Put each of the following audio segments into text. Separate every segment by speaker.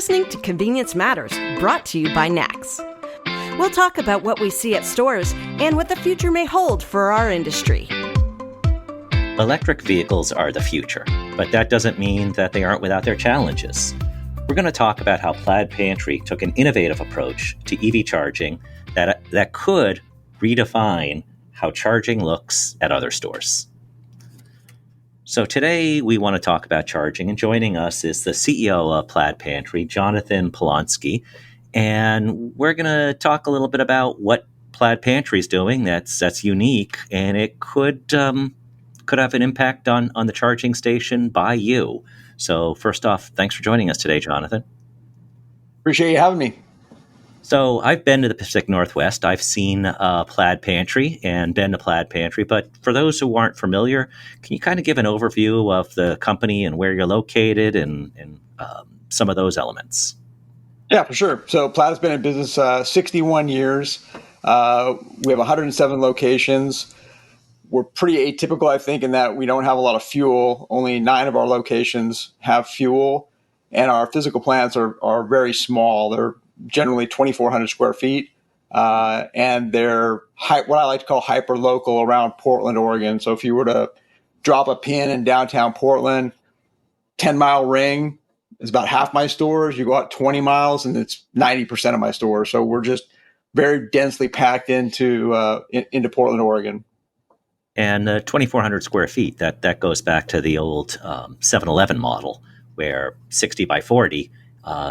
Speaker 1: listening to Convenience Matters, brought to you by NACS. We'll talk about what we see at stores and what the future may hold for our industry.
Speaker 2: Electric vehicles are the future, but that doesn't mean that they aren't without their challenges. We're going to talk about how Plaid Pantry took an innovative approach to EV charging that could redefine how charging looks at other stores. So today we want to talk about charging, and joining us is the CEO of Plaid Pantry, Jonathan Polonsky, and we're going to talk a little bit about what Plaid Pantry is doing that's unique, and it could have an impact on the charging station by you. So first off, thanks for joining us today, Jonathan.
Speaker 3: Appreciate you having me.
Speaker 2: So I've been to the Pacific Northwest. I've seen Plaid Pantry and been to Plaid Pantry. But for those who aren't familiar, can you kind of give an overview of the company and where you're located and some of those elements?
Speaker 3: Yeah, for sure. So Plaid has been in business 61 years. We have 107 locations. We're pretty atypical, I think, in that we don't have a lot of fuel. Only 9 of our locations have fuel. And our physical plants are very small. They're generally 2,400 square feet, and they're what I like to call hyper local around Portland, Oregon. So if you were to drop a pin in downtown Portland, 10-mile ring is about half my stores. You go out 20 miles and it's 90% of my stores. So we're just very densely packed into Portland, Oregon.
Speaker 2: And 2,400 square feet, that goes back to the old 7-Eleven model, where 60 by 40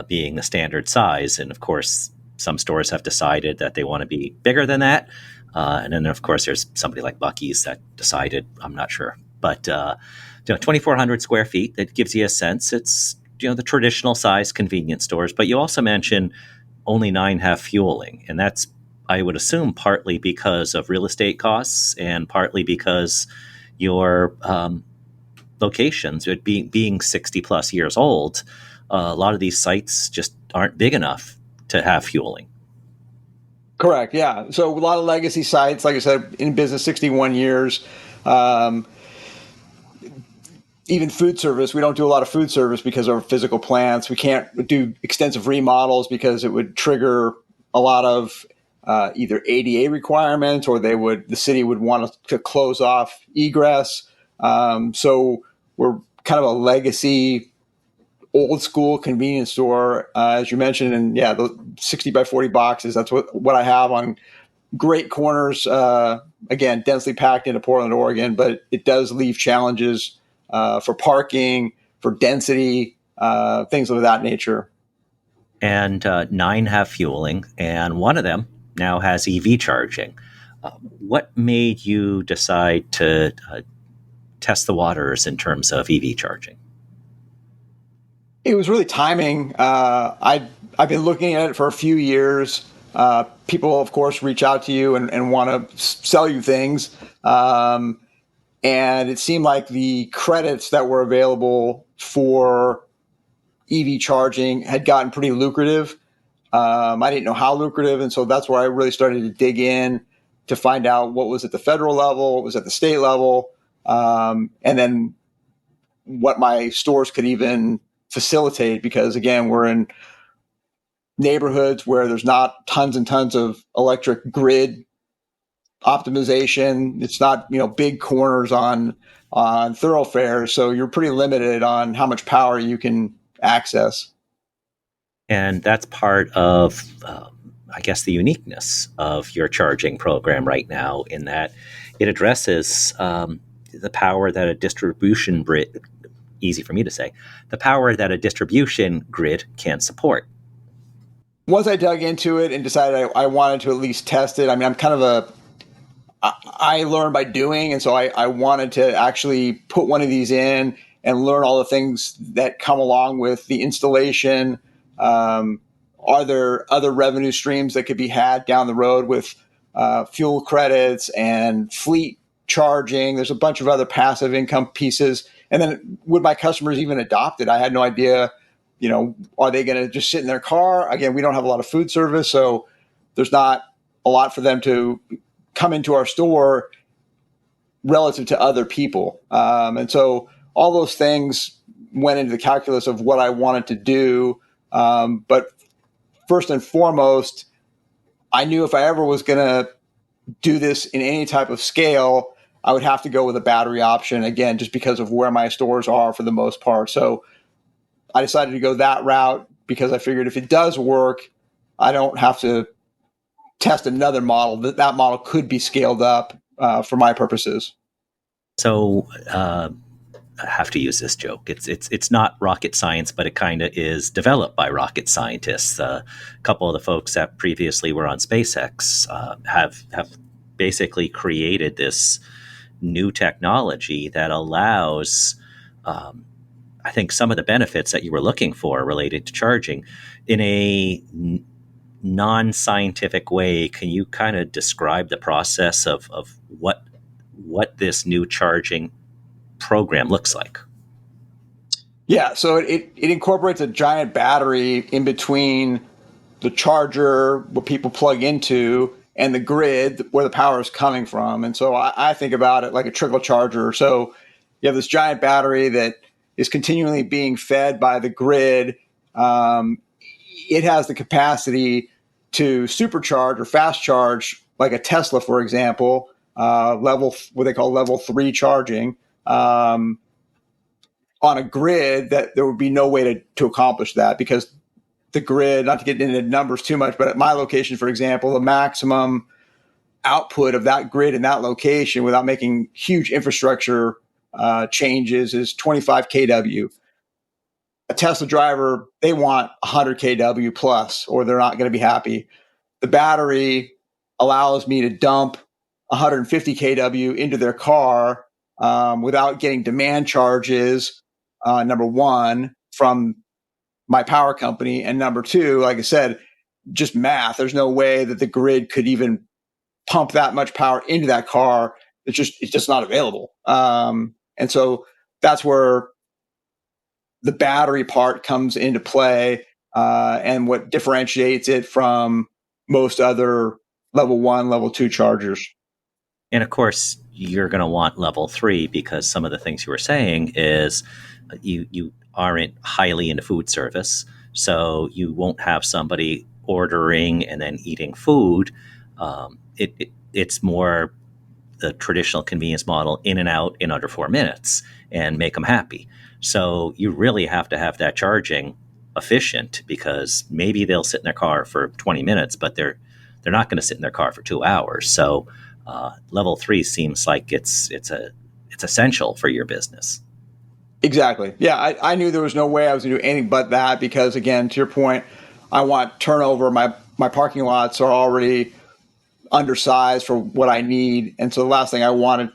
Speaker 2: being the standard size. And of course, some stores have decided that they want to be bigger than that. And then, of course, there's somebody like Buc-ee's that decided, I'm not sure. But 2,400 square feet, that gives you a sense. It's the traditional size convenience stores. But you also mentioned only 9 have fueling. And that's, I would assume, partly because of real estate costs and partly because your locations, being 60 plus years old, a lot of these sites just aren't big enough to have fueling.
Speaker 3: Correct. Yeah. So a lot of legacy sites, like I said, in business 61 years. Even food service, we don't do a lot of food service because of our physical plants. We can't do extensive remodels because it would trigger a lot of either ADA requirements, or the city would want us to close off egress. So we're kind of a legacy, old school convenience store, as you mentioned. And yeah, the 60 by 40 boxes, that's what I have on great corners. Again, densely packed into Portland, Oregon, but it does leave challenges for parking, for density, things of that nature.
Speaker 2: And 9 have fueling, and one of them now has EV charging. What made you decide to test the waters in terms of EV charging?
Speaker 3: It was really timing. I've been looking at it for a few years. People, of course, reach out to you and want to sell you things. And it seemed like the credits that were available for EV charging had gotten pretty lucrative. I didn't know how lucrative. And so that's where I really started to dig in to find out what was at the federal level, what was at the state level, and then what my stores could even facilitate, because again, we're in neighborhoods where there's not tons and tons of electric grid optimization. It's not, big corners on thoroughfares. So you're pretty limited on how much power you can access.
Speaker 2: And that's part of, I guess, the uniqueness of your charging program right now, in that it addresses the power that a distribution grid, easy for me to say, the power that a distribution grid can support.
Speaker 3: Once I dug into it and decided I wanted to at least test it, I'm kind of I learn by doing. And so I wanted to actually put one of these in and learn all the things that come along with the installation. Are there other revenue streams that could be had down the road with fuel credits and fleet charging? There's a bunch of other passive income pieces. And then would my customers even adopt it? I had no idea, are they going to just sit in their car? Again, we don't have a lot of food service, so there's not a lot for them to come into our store relative to other people. And so all those things went into the calculus of what I wanted to do But first and foremost, I knew if I ever was going to do this in any type of scale, I would have to go with a battery option, again, just because of where my stores are for the most part. So I decided to go that route because I figured if it does work, I don't have to test another model. That model could be scaled up for my purposes.
Speaker 2: So I have to use this joke. It's not rocket science, but it kind of is developed by rocket scientists. A couple of the folks that previously were on SpaceX have basically created this new technology that allows, I think, some of the benefits that you were looking for related to charging in a non-scientific way. Can you kind of describe the process of what this new charging program looks like?
Speaker 3: Yeah, so it incorporates a giant battery in between the charger, what people plug into, and the grid where the power is coming from. And so I think about it like a trickle charger. So you have this giant battery that is continually being fed by the grid. It has the capacity to supercharge or fast charge, like a Tesla, for example, what they call level 3 charging. On a grid that there would be no way to accomplish that, because the grid, not to get into numbers too much, but at my location, for example, the maximum output of that grid in that location without making huge infrastructure changes is 25 kW. A Tesla driver, they want 100 kW plus, or they're not going to be happy. The battery allows me to dump 150 kW into their car without getting demand charges, number one, from my power company. And number two, like I said, just math. There's no way that the grid could even pump that much power into that car. It's just not available. And so that's where the battery part comes into play, and what differentiates it from most other level 1, level 2 chargers.
Speaker 2: And of course, you're going to want level 3 because some of the things you were saying is you aren't highly into food service, so you won't have somebody ordering and then eating food. It's more the traditional convenience model, in and out in under 4 minutes, and make them happy. So you really have to have that charging efficient, because maybe they'll sit in their car for 20 minutes, but they're not going to sit in their car for 2 hours. So level 3 seems like it's essential for your business.
Speaker 3: Exactly. Yeah, I knew there was no way I was going to do anything but that, because, again, to your point, I want turnover. My parking lots are already undersized for what I need, and so the last thing I wanted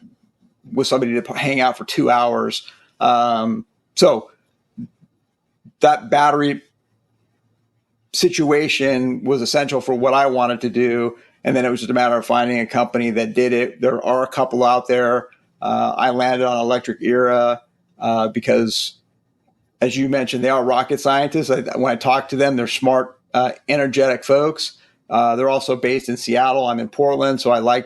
Speaker 3: was somebody to hang out for 2 hours. So that battery situation was essential for what I wanted to do, and then it was just a matter of finding a company that did it. There are a couple out there. I landed on Electric Era because, as you mentioned, they are rocket scientists. When I talk to them, they're smart, energetic folks. They're also based in Seattle. I'm in Portland, so I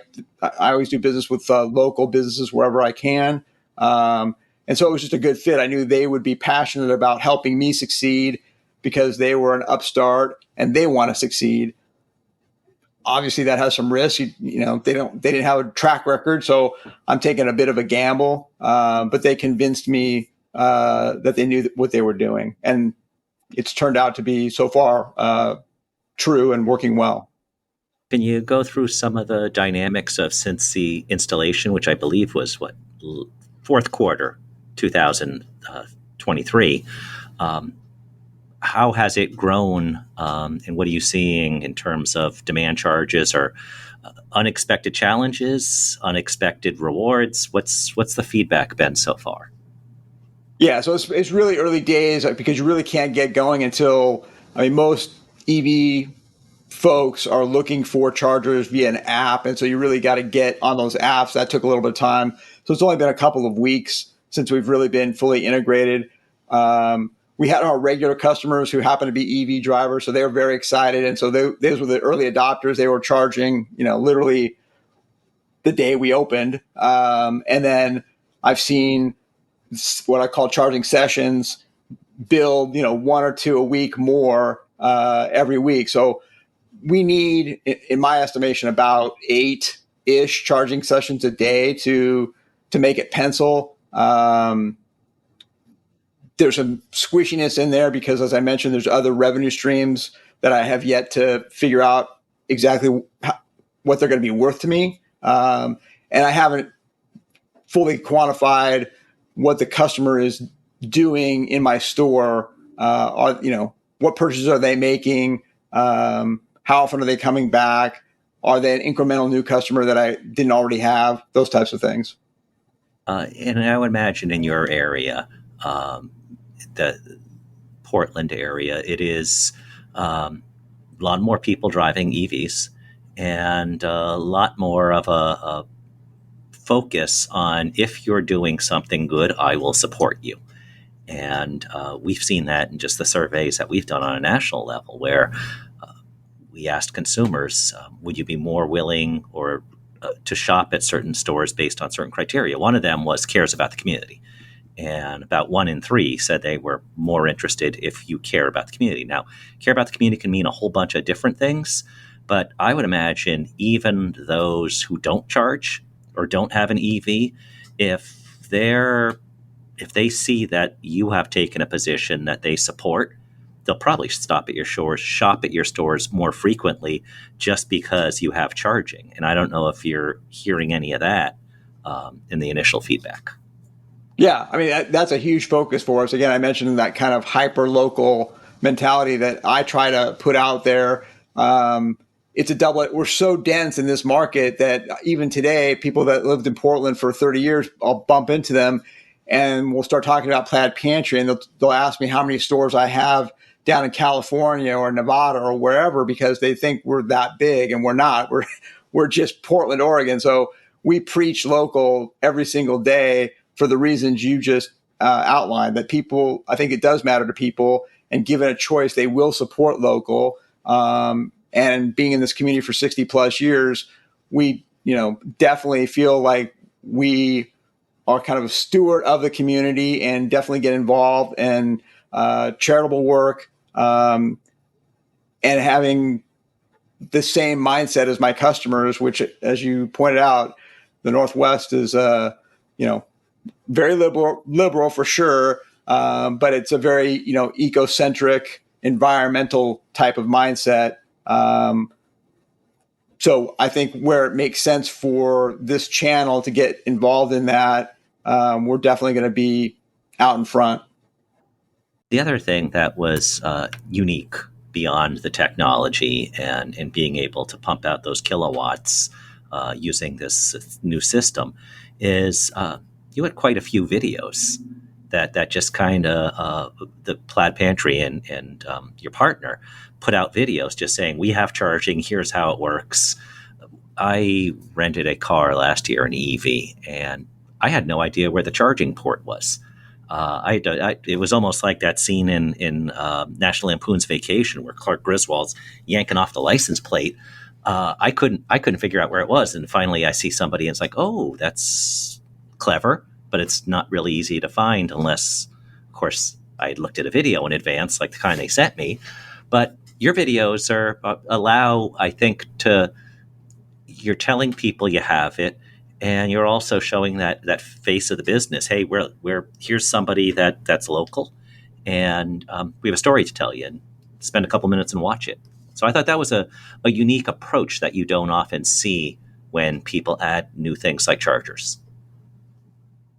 Speaker 3: always do business with local businesses wherever I can. And so it was just a good fit. I knew they would be passionate about helping me succeed because they were an upstart and they want to succeed. Obviously, that has some risk. They didn't have a track record, so I'm taking a bit of a gamble. But they convinced me that they knew what they were doing, and it's turned out to be so far true and working well.
Speaker 2: Can you go through some of the dynamics of since the installation, which I believe was fourth quarter 2023? How has it grown, and what are you seeing in terms of demand charges or unexpected challenges, unexpected rewards? What's the feedback been so far?
Speaker 3: Yeah, so it's really early days because you really can't get going until, most EV folks are looking for chargers via an app, and so you really got to get on those apps. That took a little bit of time. So it's only been a couple of weeks since we've really been fully integrated. We had our regular customers who happen to be EV drivers, so they were very excited, and so those were the early adopters. They were charging, literally the day we opened, and then I've seen what I call charging sessions build, one or two a week more every week. So we need, in my estimation, about 8-ish charging sessions a day to make it pencil. There's some squishiness in there because, as I mentioned, there's other revenue streams that I have yet to figure out exactly what they're going to be worth to me. And I haven't fully quantified what the customer is doing in my store. What purchases are they making? How often are they coming back? Are they an incremental new customer that I didn't already have? Those types of things.
Speaker 2: And I would imagine in your area, the Portland area, it is a lot more people driving EVs and a lot more of a focus on, if you're doing something good, I will support you. And we've seen that in just the surveys that we've done on a national level, where we asked consumers, would you be more willing or to shop at certain stores based on certain criteria? One of them was cares about the community. And about 1 in 3 said they were more interested if you care about the community. Now, care about the community can mean a whole bunch of different things, but I would imagine even those who don't charge or don't have an EV, if they see that you have taken a position that they support, they'll probably stop at your stores, shop at your stores more frequently just because you have charging. And I don't know if you're hearing any of that in the initial feedback.
Speaker 3: Yeah, I mean, that's a huge focus for us. Again, I mentioned that kind of hyper-local mentality that I try to put out there. It's a double. We're so dense in this market that even today, people that lived in Portland for 30 years, I'll bump into them and we'll start talking about Plaid Pantry, and they'll ask me how many stores I have down in California or Nevada or wherever, because they think we're that big, and we're not. We're just Portland, Oregon. So we preach local every single day for the reasons you just outlined, that people, I think it does matter to people, and given a choice, they will support local. And being in this community for 60 plus years, we, definitely feel like we are kind of a steward of the community and definitely get involved in charitable work, and having the same mindset as my customers, which, as you pointed out, the Northwest is, very liberal for sure, but it's a very, ecocentric, environmental type of mindset. So I think where it makes sense for this channel to get involved in that, we're definitely going to be out in front.
Speaker 2: The other thing that was unique beyond the technology and being able to pump out those kilowatts using this new system is you had quite a few videos that just kind of the Plaid Pantry and your partner put out videos just saying, we have charging, here's how it works. I rented a car last year, an EV, and I had no idea where the charging port was. It was almost like that scene in National Lampoon's Vacation where Clark Griswold's yanking off the license plate. I couldn't figure out where it was, and finally I see somebody and it's like, oh, that's clever, but it's not really easy to find unless, of course, I had looked at a video in advance, like the kind they sent me. But your videos allow, I think, you're telling people you have it, and you're also showing that face of the business. Hey, we're here's somebody that's local, and we have a story to tell you, and spend a couple minutes and watch it. So I thought that was a unique approach that you don't often see when people add new things like chargers.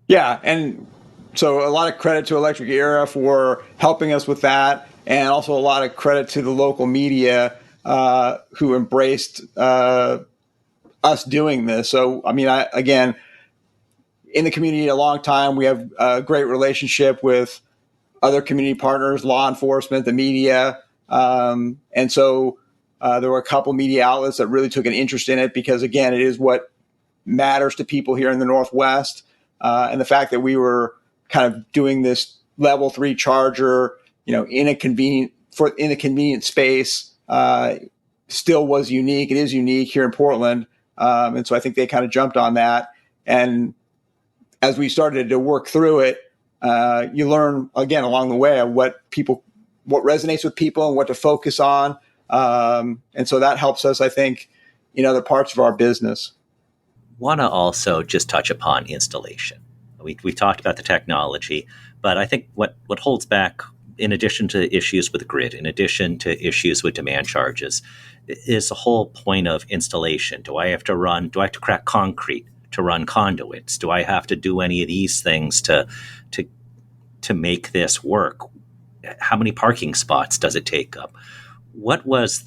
Speaker 3: Yeah, and so a lot of credit to Electric Era for helping us with that, and also a lot of credit to the local media who embraced us doing this. So, I mean, again, in the community a long time, we have a great relationship with other community partners, law enforcement, the media. And so there were a couple media outlets that really took an interest in it because, again, it is what matters to people here in the Northwest. And the fact that we were kind of doing this level 3 charger, in a convenient space, still was unique. It is unique here in Portland. And so I think they kind of jumped on that. And as we started to work through it, you learn again along the way what resonates with people and what to focus on. And so that helps us, I think, in other parts of our business.
Speaker 2: Want to also just touch upon installation. We talked about the technology, but I think what holds back, in addition to issues with the grid, in addition to issues with demand charges, is the whole point of installation. Do I have to crack concrete to run conduits? Do I have to do any of these things to make this work? How many parking spots does it take up? What was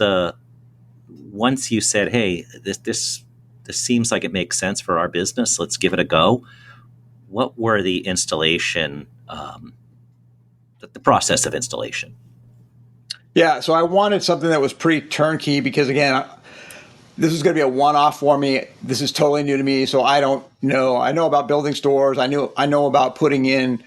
Speaker 2: once you said, hey, this seems like it makes sense for our business, let's give it a go. What were the installation, the process of installation?
Speaker 3: Yeah, so I wanted something that was pretty turnkey because, again, this is going to be a one-off for me. This is totally new to me, so I don't know. I know about building stores. I know about putting in,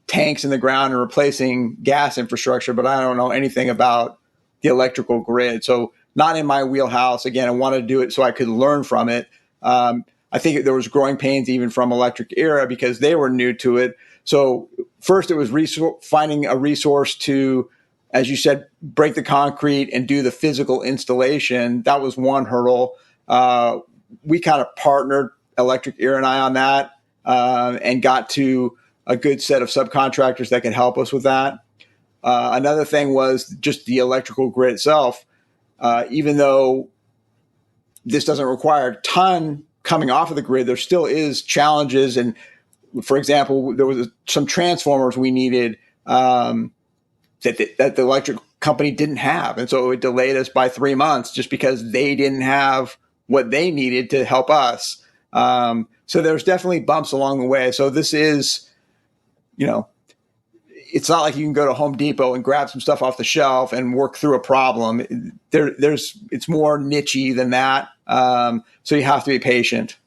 Speaker 3: tanks in the ground and replacing gas infrastructure, but I don't know anything about the electrical grid. So not in my wheelhouse. Again, I wanted to do it so I could learn from it. I think there was growing pains even from Electric Era because they were new to it. So first it was finding a resource to, as you said, break the concrete and do the physical installation. That was one hurdle. We kind of partnered, Electric Era and I, on that, and got to a good set of subcontractors that could help us with that. Another thing was just the electrical grid itself. Even though this doesn't require a ton coming off of the grid, there still is challenges. And for example, there was some transformers we needed that the electric company didn't have. And so it delayed us by 3 months just because they didn't have what they needed to help us. So there's definitely bumps along the way. So this is, it's not like you can go to Home Depot and grab some stuff off the shelf and work through a problem. It's more niche-y than that. So you have to be patient.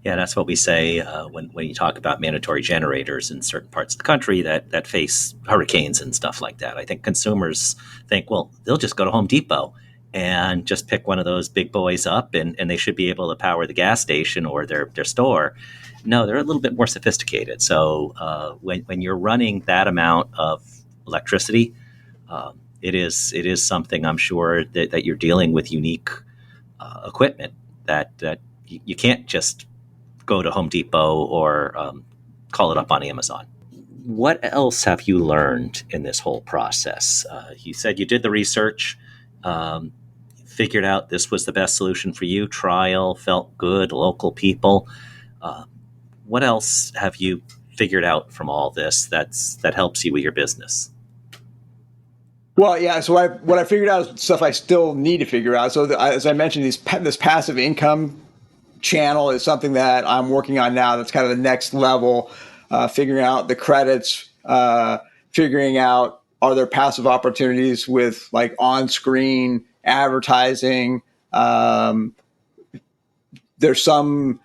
Speaker 2: Yeah, that's what we say when you talk about mandatory generators in certain parts of the country that face hurricanes and stuff like that. I think consumers think, well, they'll just go to Home Depot and just pick one of those big boys up and they should be able to power the gas station or their store. No, they're a little bit more sophisticated. So when you're running that amount of electricity, it is something, I'm sure, that you're dealing with unique equipment that you can't just go to Home Depot or call it up on Amazon. What else have you learned in this whole process? You said you did the research, figured out this was the best solution for you, trial, felt good, local people. What else have you figured out from all this that helps you with your business?
Speaker 3: Well, yeah. So what I figured out is stuff I still need to figure out. So as I mentioned, this passive income channel is something that I'm working on now. That's kind of the next level, figuring out the credits, figuring out, are there passive opportunities with like on-screen advertising? There's some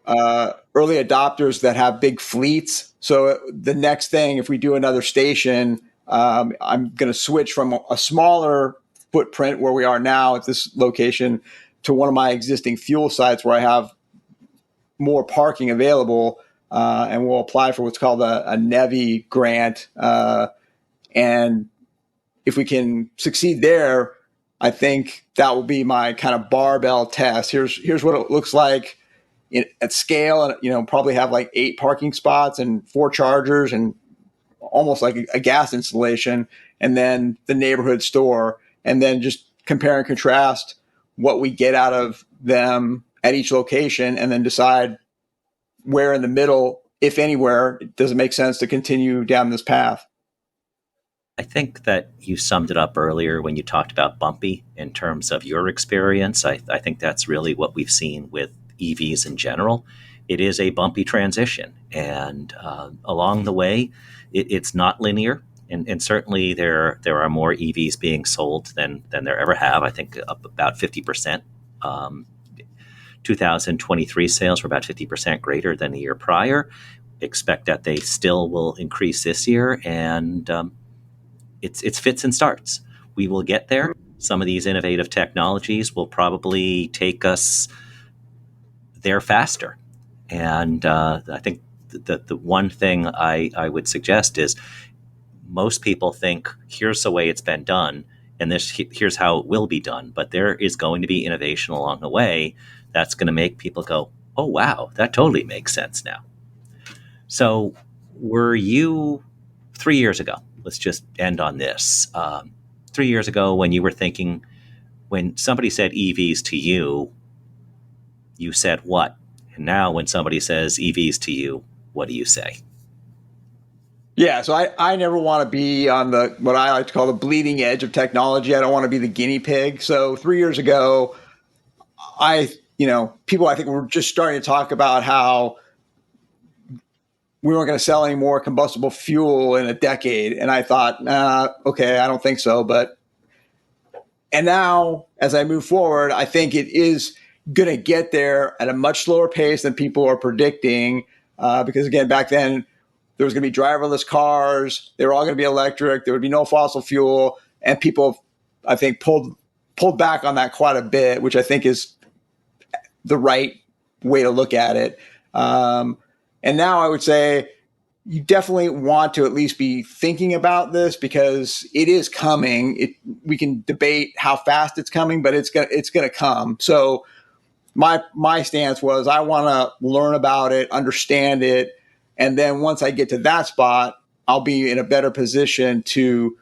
Speaker 3: early adopters that have big fleets. So the next thing, if we do another station, I'm going to switch from a smaller footprint where we are now at this location to one of my existing fuel sites where I have more parking available, and we'll apply for what's called a NEVI grant. And if we can succeed there, I think that will be my kind of barbell test. Here's what it looks like at scale, and probably have like 8 parking spots and 4 chargers and almost like a gas installation, and then the neighborhood store, and then just compare and contrast what we get out of them at each location, and then decide where in the middle, if anywhere, does it make sense to continue down this path.
Speaker 2: I think that you summed it up earlier when you talked about bumpy in terms of your experience. I think that's really what we've seen with EVs in general. It is a bumpy transition, and along the way, it's not linear. And certainly there are more EVs being sold than there ever have. I think up about 50%. 2023 sales were about 50% greater than the year prior. Expect that they still will increase this year, and it's fits and starts. We will get there. Some of these innovative technologies will probably take us there faster. And I think the one thing I would suggest is most people think here's the way it's been done, and here's how it will be done. But there is going to be innovation along the way that's going to make people go, oh, wow, that totally makes sense now. So were you 3 years ago? Let's just end on this. 3 years ago, when you were thinking, when somebody said EVs to you, you said what? And now when somebody says EVs to you, what do you say?
Speaker 3: Yeah, so I never want to be on the what I like to call the bleeding edge of technology. I don't want to be the guinea pig. So 3 years ago, people I think were just starting to talk about how we weren't going to sell any more combustible fuel in a decade. And I thought, okay, I don't think so. And now as I move forward, I think it is going to get there at a much slower pace than people are predicting. Because again, back then, there was going to be driverless cars. They were all going to be electric. There would be no fossil fuel. And people, I think, pulled back on that quite a bit, which I think is the right way to look at it. And now I would say you definitely want to at least be thinking about this because it is coming. We can debate how fast it's coming, but it's gonna come. So my stance was I want to learn about it, understand it, and then once I get to that spot, I'll be in a better position to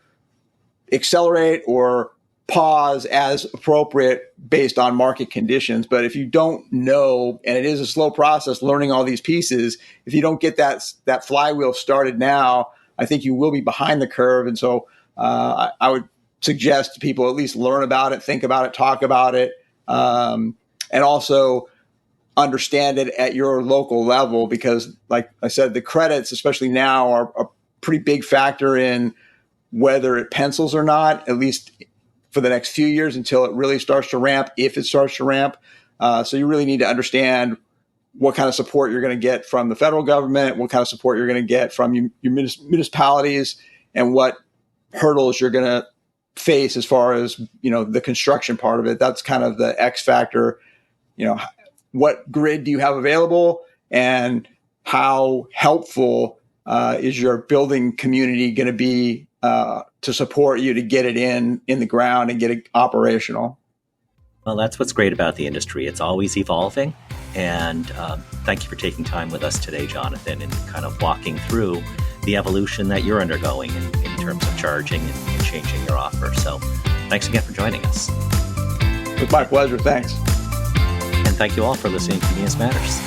Speaker 3: accelerate or pause as appropriate based on market conditions. But if you don't know, and it is a slow process learning all these pieces, if you don't get that flywheel started now, I think you will be behind the curve. And so I would suggest to people at least learn about it, think about it, talk about it, and also understand it at your local level, because like I said, the credits, especially now, are a pretty big factor in whether it pencils or not, at least for the next few years until it really starts to ramp, if it starts to ramp. So you really need to understand what kind of support you're going to get from the federal government, what kind of support you're going to get from your municipalities, and what hurdles you're going to face as far as, the construction part of it. That's kind of the X factor. What grid do you have available, and how helpful is your building community going to be to support you to get it in the ground and get it operational?
Speaker 2: Well, that's what's great about the industry. It's always evolving. And thank you for taking time with us today, Jonathan, and kind of walking through the evolution that you're undergoing in terms of charging and changing your offer. So thanks again for joining us.
Speaker 3: It was my pleasure. Thanks.
Speaker 2: And thank you all for listening to Convenience Matters.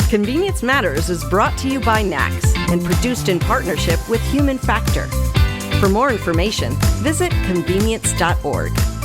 Speaker 1: Convenience Matters is brought to you by NACS and produced in partnership with Human Factor. For more information, visit convenience.org.